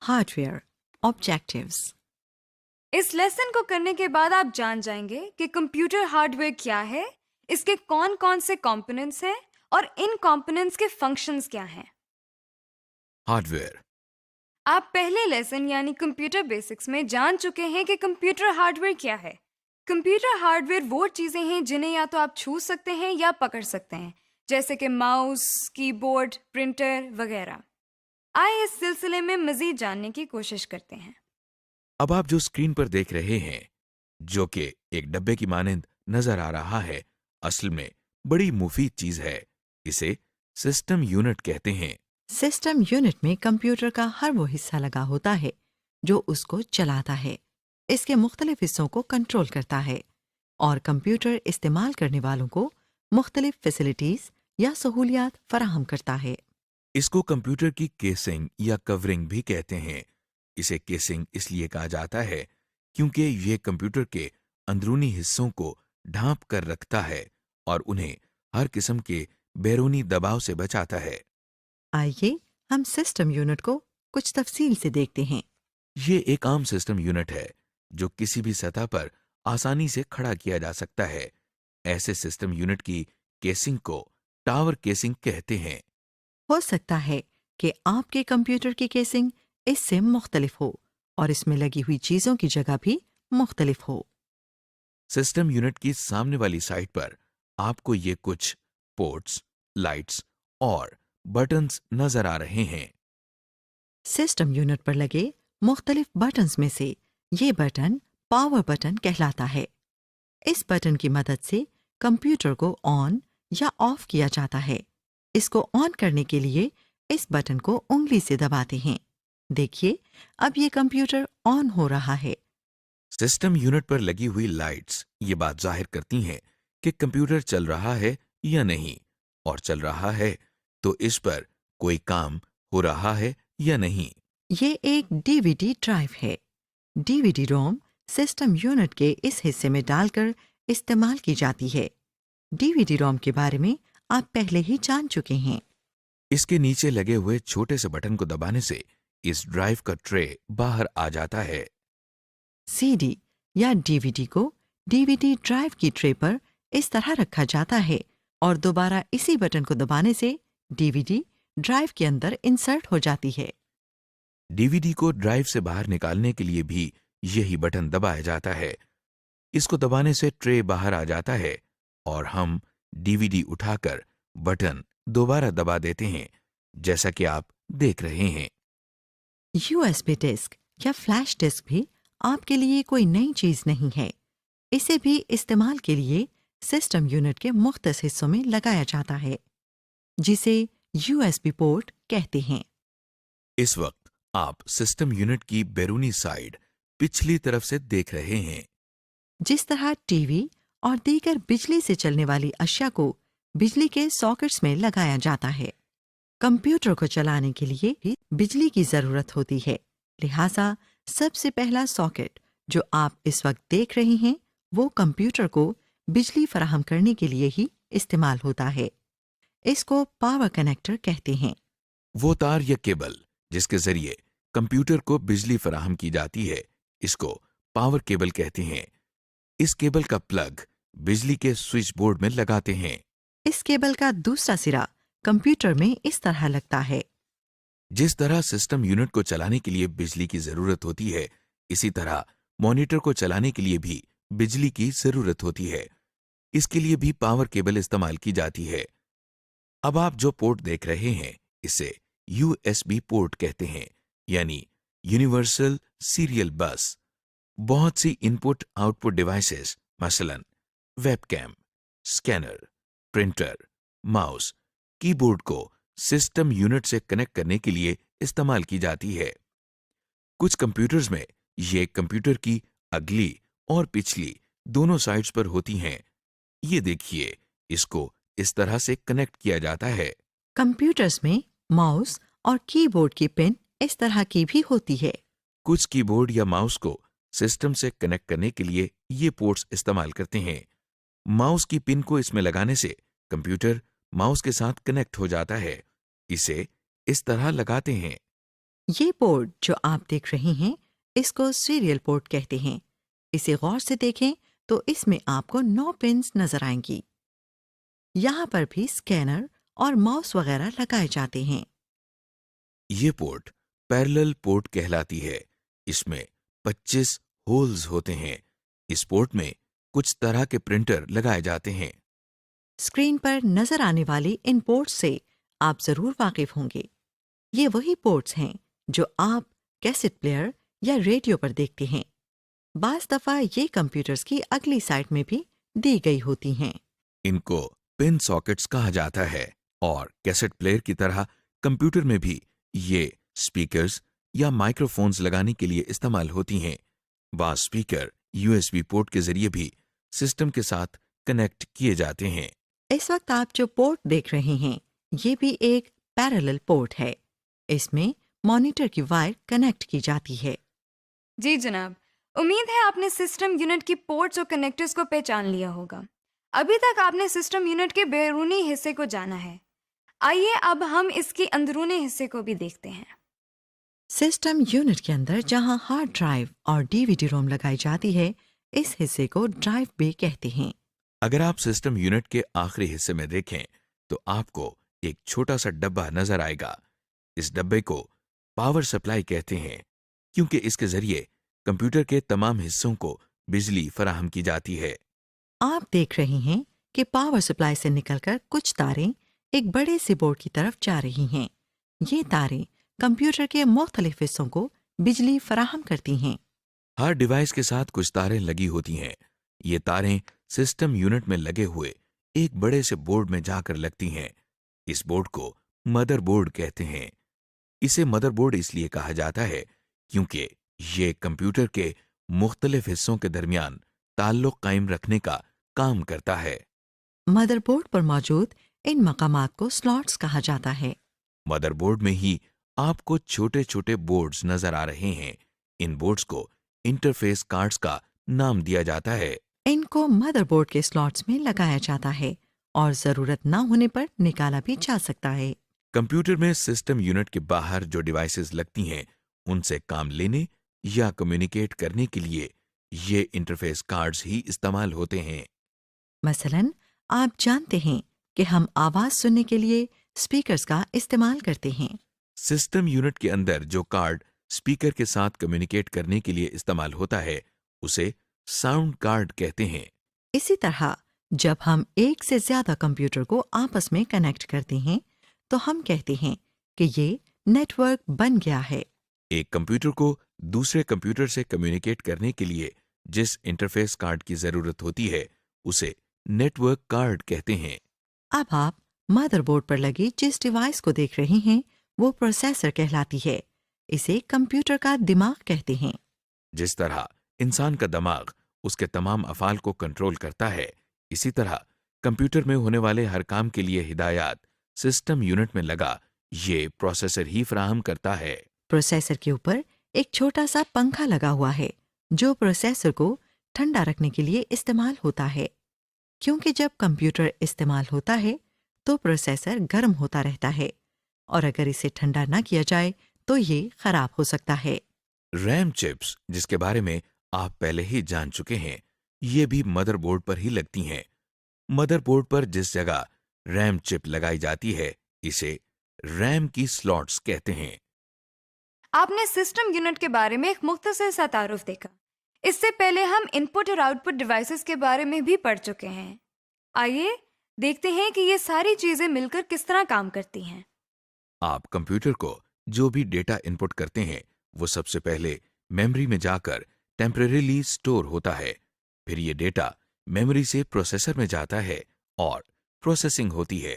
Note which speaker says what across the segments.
Speaker 1: hardware, objectives.
Speaker 2: اس lesson کو کرنے کے بعد آپ جان جائیں گے کہ کمپیوٹر ہارڈ ویئر کیا ہے، اس کے کون کون سے کمپوننٹس ہیں اور ان کمپوننٹس کے فنکشنز کیا ہیں۔
Speaker 3: Hard where.
Speaker 2: آپ پہلے لیسن یعنی کمپیوٹر بیسکس میں جان چکے ہیں کہ کمپیوٹر ہارڈ ویئر کیا ہے۔ کمپیوٹر ہارڈ ویئر وہ چیزیں ہیں جنہیں یا تو آپ چھو سکتے ہیں یا پکڑ سکتے ہیں، جیسے کہ ماؤس، کی بورڈ، پرنٹر وغیرہ۔ آئے اس سلسلے میں مزید جاننے کی کوشش کرتے ہیں۔
Speaker 3: اب آپ جو اسکرین پر دیکھ رہے ہیں، جو کہ ایک ڈبے کی مانند نظر آ رہا ہے، اصل میں بڑی مفید چیز ہے۔ اسے سسٹم یونٹ کہتے ہیں۔
Speaker 1: سسٹم یونٹ میں کمپیوٹر کا ہر وہ حصہ لگا ہوتا ہے جو اس کو چلاتا ہے، اس کے مختلف حصوں کو کنٹرول کرتا ہے اور کمپیوٹر استعمال کرنے والوں کو مختلف فیسلٹیز یا سہولیات فراہم کرتا ہے۔
Speaker 3: اس کو کمپیوٹر کی کیسنگ یا کورنگ بھی کہتے ہیں۔ اسے کیسنگ اس لیے کہا جاتا ہے کیونکہ یہ کمپیوٹر کے اندرونی حصوں کو ڈھانپ کر رکھتا ہے اور انہیں ہر قسم کے بیرونی دباؤ سے بچاتا ہے۔
Speaker 1: آئیے ہم سسٹم یونٹ کو کچھ تفصیل سے دیکھتے ہیں۔
Speaker 3: یہ ایک عام سسٹم یونٹ ہے جو کسی بھی سطح پر آسانی سے کھڑا کیا جا سکتا ہے۔ ایسے سسٹم یونٹ کی کیسنگ کو ٹاور کیسنگ کہتے ہیں۔
Speaker 1: ہو سکتا ہے کہ آپ کے کمپیوٹر کی کیسنگ اس سے مختلف ہو اور اس میں لگی ہوئی چیزوں کی جگہ بھی مختلف ہو۔
Speaker 3: سسٹم یونٹ کی سامنے والی سائڈ پر آپ کو یہ کچھ پورٹس، لائٹس اور بٹنز نظر آ رہے ہیں۔
Speaker 1: سسٹم یونٹ پر لگے مختلف بٹنز میں سے یہ بٹن پاور بٹن کہلاتا ہے۔ اس بٹن کی مدد سے کمپیوٹر کو آن یا آف کیا جاتا ہے۔ اس کو آن کرنے کے لیے اس بٹن کو انگلی سے دباتے ہیں۔ دیکھیے اب یہ کمپیوٹر آن ہو رہا ہے۔
Speaker 3: سسٹم یونٹ پر لگی ہوئی لائٹس یہ بات ظاہر کرتی ہیں کہ کمپیوٹر چل رہا ہے یا نہیں، اور چل رہا ہے تو اس پر کوئی کام ہو رہا ہے یا نہیں۔
Speaker 1: یہ ایک ڈی وی ڈی ڈرائیو ہے۔ ڈی وی ڈی روم سسٹم یونٹ کے اس حصے میں ڈال کر استعمال کی جاتی ہے۔ ڈی وی ڈی روم کے بارے میں آپ پہلے ہی جان چکے ہیں۔
Speaker 3: اس کے نیچے لگے ہوئے چھوٹے سے بٹن کو دبانے سے اس ڈرائیو کا ٹرے باہر آ جاتا ہے۔
Speaker 1: سی ڈی یا ڈی وی ڈی کو ڈی وی ڈی ڈرائیو کی ٹرے پر اس طرح رکھا جاتا ہے اور دوبارہ اسی بٹن کو دبانے سے ڈی وی ڈی ڈرائیو کے اندر انسرٹ ہو جاتی ہے۔
Speaker 3: ڈی وی ڈی کو ڈرائیو سے باہر نکالنے کے لیے بھی یہی بٹن دبایا جاتا ہے۔ اس کو دبانے سے ٹرے باہر آ جاتا ہے اور ہم ڈی وی ڈی اٹھا کر بٹن دوبارہ دبا دیتے ہیں، جیسا کہ آپ دیکھ رہے ہیں۔
Speaker 1: یو ایس بی ڈسک یا فلیش ڈسک بھی آپ کے لیے کوئی نئی چیز نہیں ہے۔ اسے بھی استعمال کے لیے سسٹم یونٹ کے مختص حصوں میں لگایا جاتا ہے، جسے یو ایس بی پورٹ کہتے ہیں۔
Speaker 3: اس وقت آپ سسٹم یونٹ کی بیرونی سائڈ پچھلی طرف سے دیکھ رہے ہیں۔
Speaker 1: جس طرح ٹی وی اور دیگر بجلی سے چلنے والی اشیاء کو بجلی کے ساکٹس میں لگایا جاتا ہے، کمپیوٹر کو چلانے کے لیے بھی بجلی کی ضرورت ہوتی ہے، لہٰذا سب سے پہلا ساکٹ جو آپ اس وقت دیکھ رہے ہیں وہ کمپیوٹر کو بجلی فراہم کرنے کے لیے ہی استعمال ہوتا ہے۔ اس کو پاور کنیکٹر کہتے ہیں۔
Speaker 3: وہ تار یا کیبل جس کے ذریعے کمپیوٹر کو بجلی فراہم کی جاتی ہے، اس کو پاور کیبل کہتے ہیں۔ اس کیبل کا پلگ بجلی کے سوئچ بورڈ میں لگاتے ہیں۔
Speaker 1: اس کیبل کا دوسرا سرا کمپیوٹر میں اس طرح لگتا ہے۔
Speaker 3: جس طرح سسٹم یونٹ کو چلانے کے لیے بجلی کی ضرورت ہوتی ہے، اسی طرح مانیٹر کو چلانے کے لیے بھی بجلی کی ضرورت ہوتی ہے۔ اس کے لیے بھی پاور کیبل استعمال کی جاتی ہے۔ اب آپ جو پورٹ دیکھ رہے ہیں اسے یو ایس بی پورٹ کہتے ہیں، یعنی یونیورسل سیریل بس۔ بہت سی ان پٹ آؤٹ پٹ ڈیوائسز مثلا web came, scanner, printer, mouse, کی بورڈ کو سسٹم یونٹ سے کنیکٹ کرنے کے لیے استعمال کی جاتی ہے۔ کچھ کمپیوٹرز میں یہ کمپیوٹر کی اگلی اور پچھلی دونوں سائڈز پر ہوتی ہیں۔ یہ دیکھیے، اس کو اس طرح سے کنیکٹ کیا جاتا ہے۔
Speaker 1: کمپیوٹرز میں ماؤس اور کی بورڈ کی پن اس طرح کی بھی ہوتی ہے۔
Speaker 3: کچھ کی بورڈ یا ماؤس کو سسٹم سے کنیکٹ کرنے کے لیے یہ پورٹس استعمال کرتے ہیں۔ ماؤس کی پن کو اس میں لگانے سے کمپیوٹر ماؤس کے ساتھ کنیکٹ ہو جاتا ہے۔ اسے اس طرح لگاتے ہیں۔
Speaker 1: یہ پورٹ جو آپ دیکھ رہے ہیں اس کو سیریل پورٹ کہتے ہیں. اسے غور سے دیکھیں تو اس میں آپ کو 9 پنز نظر آئیں گی. یہاں پر بھی اسکینر اور ماؤس وغیرہ لگائے جاتے ہیں.
Speaker 3: یہ پورٹ پیرلل پورٹ کہلاتی ہے. اس میں 25 ہولز ہوتے ہیں. اس پورٹ میں کچھ طرح کے پرنٹر لگائے جاتے ہیں.
Speaker 1: اسکرین پر نظر آنے والی ان پورٹس سے آپ ضرور واقف ہوں گے. یہ وہی پورٹس ہیں جو آپ کیسٹ پلیئر یا ریڈیو پر دیکھتے ہیں. بعض دفعہ یہ کمپیوٹرز کی اگلی سائٹ میں بھی دی گئی ہوتی ہیں.
Speaker 3: ان کو پن ساکٹس کہا جاتا ہے اور کیسٹ پلیئر کی طرح کمپیوٹر میں بھی یہ سپیکرز یا مائکرو فونز لگانے کے لیے استعمال ہوتی ہیں. بعض سپیکر USB پورٹ کے ذریعے بھی سسٹم کے ساتھ کنیکٹ کیے جاتے ہیں.
Speaker 1: اس وقت آپ جو پورٹ دیکھ رہے ہیں یہ بھی ایک پیرالل پورٹ ہے. اس میں مانیٹر کی وائر کنیکٹ کی جاتی ہے.
Speaker 2: جی جناب، امید ہے آپ نے سسٹم یونٹ کی پورٹس اور کنیکٹرز کو پہچان لیا ہوگا. ابھی تک آپ نے سسٹم یونٹ کے بیرونی حصے کو جانا ہے. آئیے اب ہم اس کے اندرونی حصے کو بھی دیکھتے ہیں.
Speaker 1: سسٹم یونٹ کے اندر جہاں ہارڈ ڈرائیو اور DVD روم لگائی جاتی ہے اس حصے کو ڈرائیو بے کہتے ہیں.
Speaker 3: اگر آپ سسٹم یونٹ کے آخری حصے میں دیکھیں تو آپ کو ایک چھوٹا سا ڈبہ نظر آئے گا. اس ڈبے کو پاور سپلائی کہتے ہیں کیونکہ اس کے ذریعے کمپیوٹر کے تمام حصوں کو بجلی فراہم کی جاتی ہے.
Speaker 1: آپ دیکھ رہے ہیں کہ پاور سپلائی سے نکل کر کچھ تاریں ایک بڑے سے بورڈ کی طرف جا رہی ہیں. یہ تاریں کمپیوٹر کے مختلف حصوں کو بجلی فراہم کرتی ہیں.
Speaker 3: ہر ڈیوائس کے ساتھ کچھ تاریں لگی ہوتی ہیں. یہ تاریں سسٹم یونٹ میں لگے ہوئے ایک بڑے سے بورڈ میں جا کر لگتی ہیں. اس بورڈ کو مدر بورڈ کہتے ہیں. اسے مدر بورڈ اس لیے کہا جاتا ہے کیونکہ یہ کمپیوٹر کے مختلف حصوں کے درمیان تعلق قائم رکھنے کا کام کرتا ہے.
Speaker 1: مدر بورڈ پر موجود ان مقامات کو سلاٹس کہا جاتا ہے.
Speaker 3: مدر بورڈ میں ہی آپ کو چھوٹے چھوٹے بورڈز نظر آ رہے ہیں. ان بورڈز کو انٹرفیس کارڈز کا نام دیا جاتا ہے.
Speaker 1: ان کو مدر بورڈ کے سلاٹس میں لگایا جاتا ہے اور ضرورت نہ ہونے پر نکالا بھی جا سکتا ہے.
Speaker 3: کمپیوٹر میں سسٹم یونٹ کے باہر جو ڈیوائسز لگتی ہیں ان سے کام لینے یا کمیونیکیٹ کرنے کے لیے یہ انٹرفیس کارڈز ہی استعمال ہوتے ہیں.
Speaker 1: مثلاً آپ جانتے ہیں کہ ہم آواز سننے کے لیے اسپیکرز کا استعمال کرتے ہیں.
Speaker 3: سسٹم یونٹ کے اندر جو کارڈ اسپیکر کے ساتھ کمیونیکیٹ کرنے کے لیے استعمال ہوتا ہے اسے ساؤنڈ کارڈ کہتے ہیں.
Speaker 1: اسی طرح جب ہم ایک سے زیادہ کمپیوٹر کو آپس میں کنیکٹ کرتے ہیں تو ہم کہتے ہیں کہ یہ نیٹ ورک بن گیا ہے.
Speaker 3: ایک کمپیوٹر کو دوسرے کمپیوٹر سے کمیونیکیٹ کرنے کے لیے جس انٹرفیس کارڈ کی ضرورت ہوتی ہے اسے نیٹ ورک کارڈ کہتے ہیں.
Speaker 1: اب آپ مدر بورڈ پر لگی جس ڈیوائس کو دیکھ رہے ہیں وہ پروسیسر کہلاتی ہے. اسے کمپیوٹر کا دماغ کہتے ہیں.
Speaker 3: جس طرح انسان کا دماغ اس کے تمام افعال کو کنٹرول کرتا ہے اسی طرح کمپیوٹر میں ہونے والے ہر کام کے لیے ہدایات سسٹم یونٹ میں لگا یہ پروسیسر ہی فراہم کرتا ہے.
Speaker 1: پروسیسر کے اوپر ایک چھوٹا سا پنکھا لگا ہوا ہے جو پروسیسر کو ٹھنڈا رکھنے کے لیے استعمال ہوتا ہے. کیونکہ جب کمپیوٹر استعمال ہوتا ہے تو پروسیسر گرم ہوتا رہتا ہے اور اگر اسے ٹھنڈا نہ کیا جائے تو یہ خراب ہو سکتا ہے.
Speaker 3: ریم چپس جس کے بارے میں آپ پہلے ہی جان چکے ہیں یہ بھی مدر بورڈ پر ہی لگتی ہیں. مدر بورڈ پر جس جگہ ریم چپ لگائی جاتی ہے اسے ریم کی سلاٹس کہتے ہیں.
Speaker 2: آپ نے سسٹم یونٹ کے بارے میں ایک مختصر سا تعارف دیکھا. اس سے پہلے ہم ان پٹ اور آؤٹ پٹ ڈیوائسز کے بارے میں بھی پڑھ چکے ہیں. آئیے دیکھتے ہیں کہ یہ ساری چیزیں مل کر کس طرح کام کرتی ہیں.
Speaker 3: آپ کمپیوٹر کو جو بھی ڈیٹا ان پٹ کرتے ہیں وہ سب سے پہلے میموری میں جا کر ٹیمپریریلی اسٹور ہوتا ہے. پھر یہ ڈیٹا میموری سے پروسیسر میں جاتا ہے اور پروسیسنگ ہوتی ہے.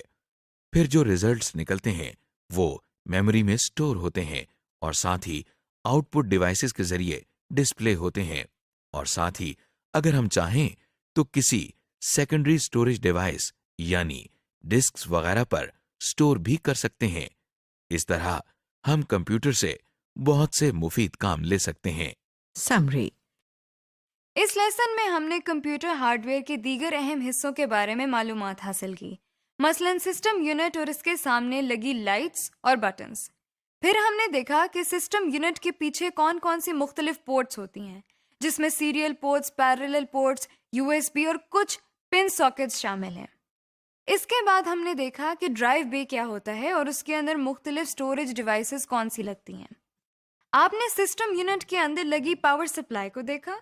Speaker 3: پھر جو ریزلٹس نکلتے ہیں وہ میموری میں اسٹور ہوتے ہیں اور ساتھ ہی آؤٹ پٹ ڈیوائسز کے ذریعے ڈسپلے ہوتے ہیں اور ساتھ ہی اگر ہم چاہیں تو کسی سیکنڈری اسٹوریج ڈیوائس یعنی ڈسکس وغیرہ پر اسٹور بھی کر سکتے ہیں. اس طرح ہم کمپیوٹر سے بہت سے مفید کام لے سکتے ہیں.
Speaker 1: سمری.
Speaker 2: اس لیسن میں ہم نے کمپیوٹر ہارڈ ویئر کے دیگر اہم حصوں کے بارے میں معلومات حاصل کی. مثلاً سسٹم یونٹ اور اس کے سامنے لگی لائٹس اور بٹنز. پھر ہم نے دیکھا کہ سسٹم یونٹ کے پیچھے کون کون سی مختلف پورٹس ہوتی ہیں، جس میں سیریل پورٹس، پیریلل پورٹس، USB اور کچھ پن ساکٹس شامل ہیں۔ اس کے بعد ہم نے دیکھا کہ ڈرائیو بے کیا ہوتا ہے اور اس کے اندر مختلف سٹوریج ڈیوائسز کون سی لگتی ہیں۔ آپ نے سسٹم یونٹ کے اندر لگی پاور سپلائی کو دیکھا،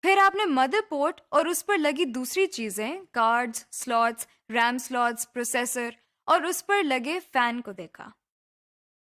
Speaker 2: پھر آپ نے مدر پورٹ اور اس پر لگی دوسری چیزیں، cards, slots, RAM slots, processor اور اس پر لگے فین کو دیکھا۔